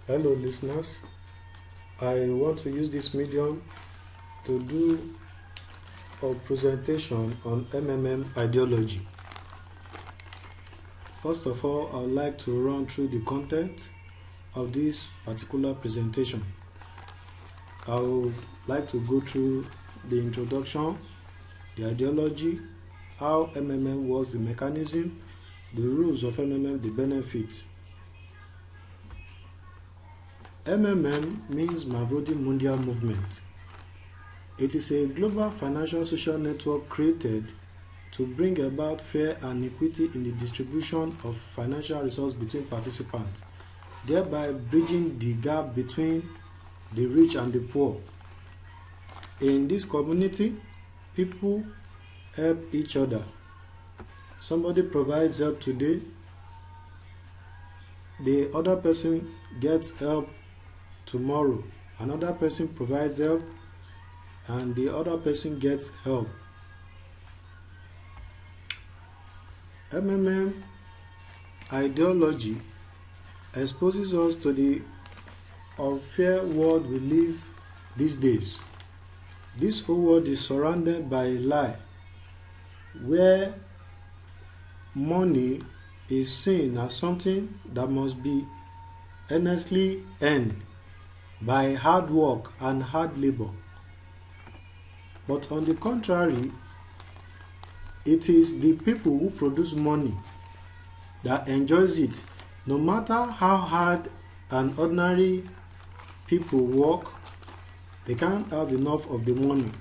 Hello listeners, I want to use this medium to do a presentation on ideology. First of all, I would like to run through the content of this particular presentation. I would like to go through the introduction, the ideology, how works, the mechanism, the rules of the benefits. Means Mavrodi Mundial Movement. It is a global financial social network created to bring about fair and equity in the distribution of financial resources between participants, thereby bridging the gap between the rich and the poor. In this community, people help each other. Somebody provides help today, the other person gets help tomorrow. Another person provides help and the other person gets help. Ideology exposes us to the unfair world we live these days. This whole world is surrounded by a lie where money is seen as something that must be earnestly earned by hard work and hard labor. But on the contrary, it is the people who produce money that enjoys it. No matter how hard and ordinary people work, they can't have enough of the money,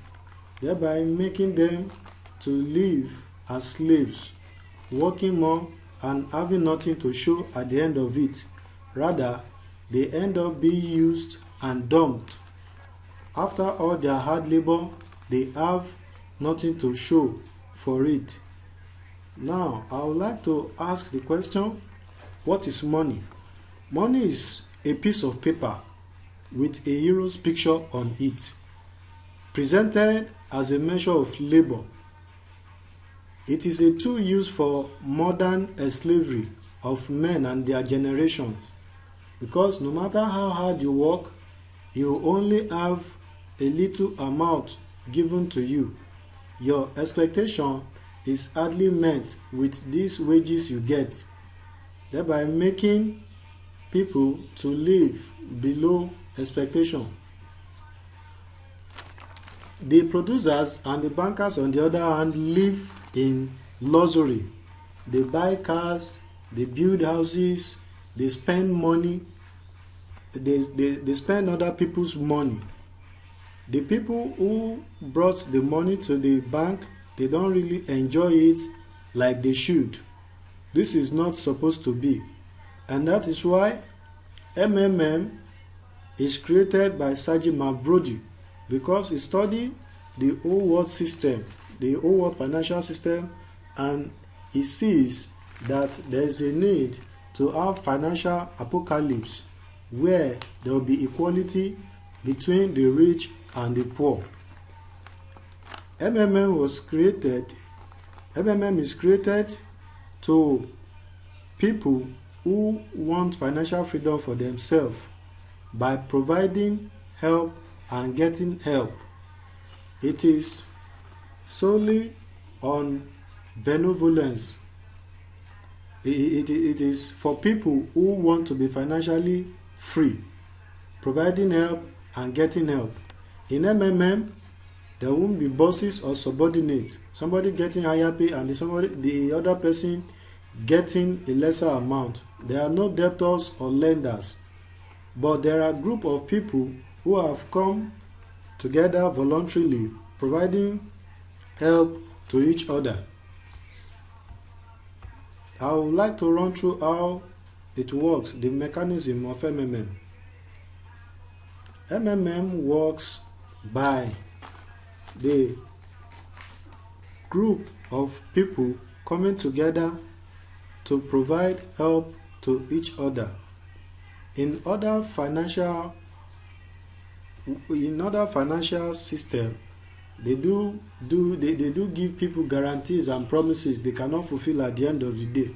thereby making them to live as slaves, working more and having nothing to show at the end of it. Rather, they end up being used and dumped. After all their hard labor, they have nothing to show for it. Now, I would like to ask the question, what is money? Money is a piece of paper with a hero's picture on it, presented as a measure of labor. It is a tool used for modern slavery of men and their generations, because no matter how hard you work, you only have a little amount given to you. Your expectation is hardly met with these wages you get, thereby making people to live below expectation. The producers and the bankers, on the other hand, live in luxury. They buy cars, they build houses, they spend money, they spend other people's money. The people who brought the money to the bank, they don't really enjoy it like they should. This is not supposed to be. And that is why is created by Sergey Mavrodi, because he studied the whole world system, the whole world financial system, and he sees that there is a need to have financial apocalypse where there will be equality between the rich and the poor. is created to people who want financial freedom for themselves by providing help and getting help. It is solely on benevolence. It is for people who want to be financially free, providing help and getting help. In there won't be bosses or subordinates. Somebody getting higher pay and the other person getting a lesser amount. There are no debtors or lenders, but there are a group of people who have come together voluntarily, providing help to each other. I would like to run through how it works, the mechanism of works by the group of people coming together to provide help to each other. In other financial system, they do give people guarantees and promises they cannot fulfill at the end of the day.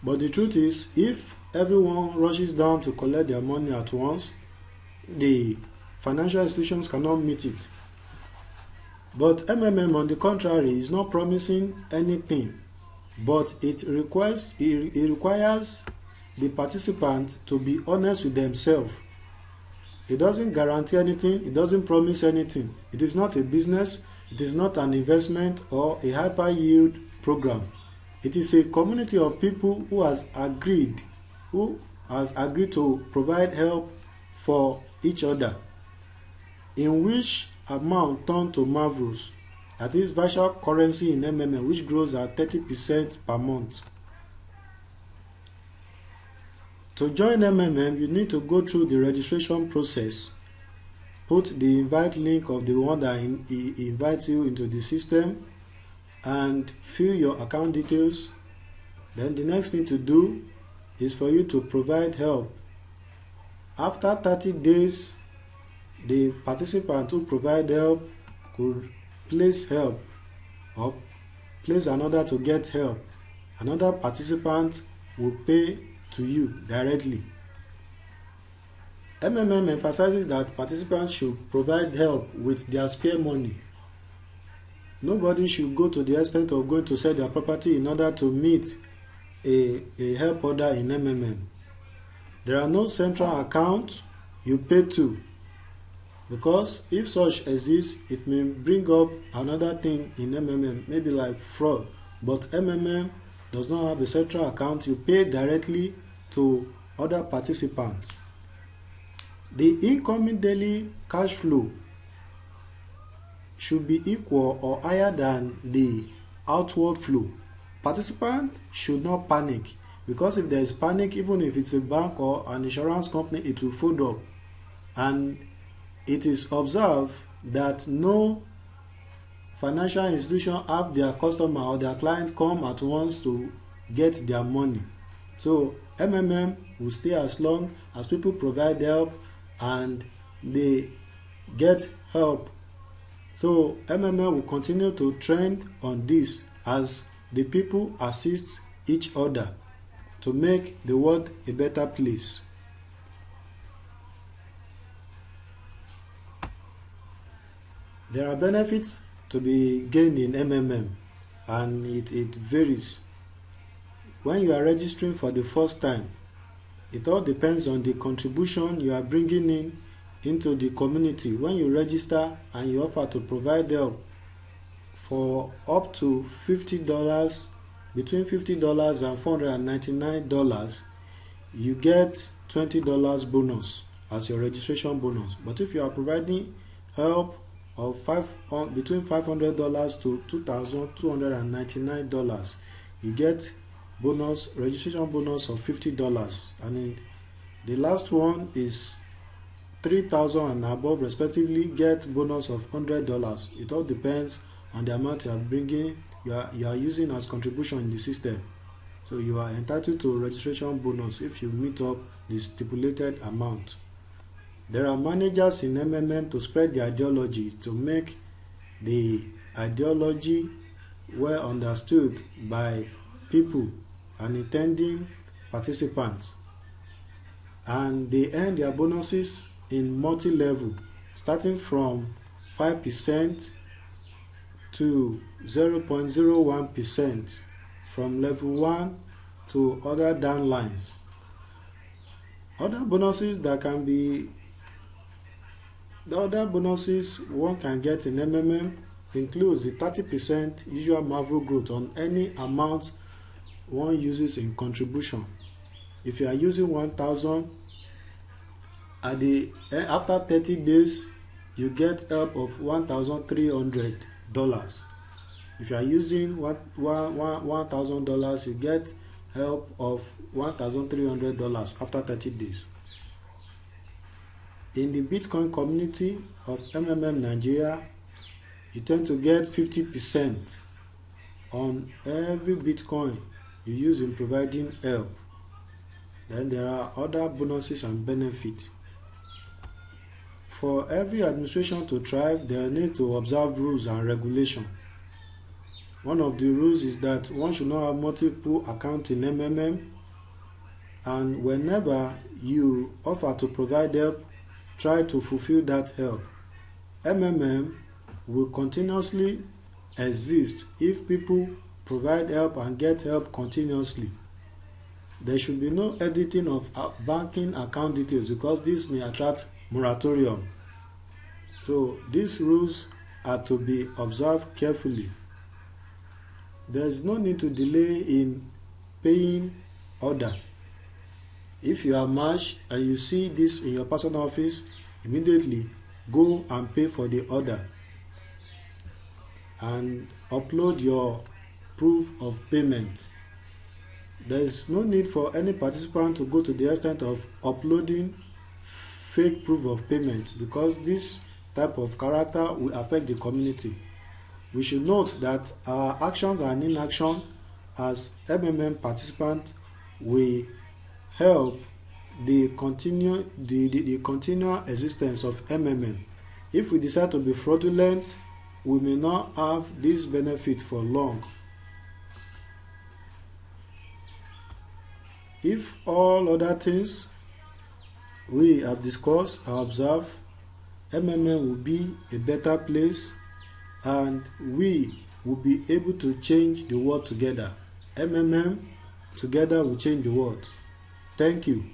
But the truth is, if everyone rushes down to collect their money at once, the financial institutions cannot meet it. But MMM, on the contrary, is not promising anything, but it requires the participants to be honest with themselves. It doesn't guarantee anything, it doesn't promise anything. It is not a business, it is not an investment or a hyper yield program. It is a community of people who has agreed to provide help for each other, in which amount turned to marvels, that is virtual currency in MMM, which grows at 30% per month. To join MMM, you need to go through the registration process. Put the invite link of the one that invites you into the system and fill your account details. Then the next thing to do is for you to provide help. After 30 days, the participant who provide help could place help or place another to get help. Another participant will pay to you directly. MMM emphasizes that participants should provide help with their spare money. Nobody should go to the extent of going to sell their property in order to meet a help order in MMM. There are no central accounts you pay to, because if such exists, it may bring up another thing in MMM, maybe like fraud. But MMM does not have a central account. You pay directly to other participants. The incoming daily cash flow should be equal or higher than the outward flow. Participants should not panic, because if there is panic, even if it's a bank or an insurance company, it will fold up. And it is observed that no financial institution have their customer or their client come at once to get their money. So MMM will stay as long as people provide help and they get help. So MMM will continue to trend on this as the people assist each other to make the world a better place. There are benefits to be gained in MMM, and it varies. When you are registering for the first time, it all depends on the contribution you are bringing into the community. When you register and you offer to provide help for up to $50, between $50 and $499, you get $20 bonus as your registration bonus. But if you are providing help of between $500 to $2,299, you get registration bonus of $50, and the last one is $3,000 and above respectively, get bonus of $100. It all depends on the amount you are bringing, you are using as contribution in the system. So you are entitled to registration bonus if you meet up the stipulated amount. There are managers in MMM to spread the ideology, to make the ideology well understood by people and intending participants. And they earn their bonuses in multi-level, starting from 5% to 0.01% from level 1 to other downlines. Other bonuses one can get in MMM includes the 30% usual marvel growth on any amount one uses in contribution. If you are using 1,000, after 30 days you get help of $1,300. If you are using $1,000, you get help of $1,300 after 30 days. In the Bitcoin community of MMM Nigeria, you tend to get 50% on every Bitcoin you use in providing help. Then there are other bonuses and benefits. For every administration to thrive, there need to observe rules and regulation. One of the rules is that one should not have multiple accounts in MMM. and whenever you offer to provide help, try to fulfill that help. MMM will continuously exist if people provide help and get help continuously. There should be no editing of banking account details because this may attract moratorium. So these rules are to be observed carefully. There is no need to delay in paying order. If you are matched and you see this in your personal office, immediately go and pay for the order and upload your proof of payment. There is no need for any participant to go to the extent of uploading fake proof of payment because this type of character will affect the community. We should note that our actions and inaction as MMM participants will help the continual existence of MMM. If we decide to be fraudulent, we may not have this benefit for long. If all other things we have discussed are observed, MMM will be a better place and we will be able to change the world together. MMM together will change the world. Thank you.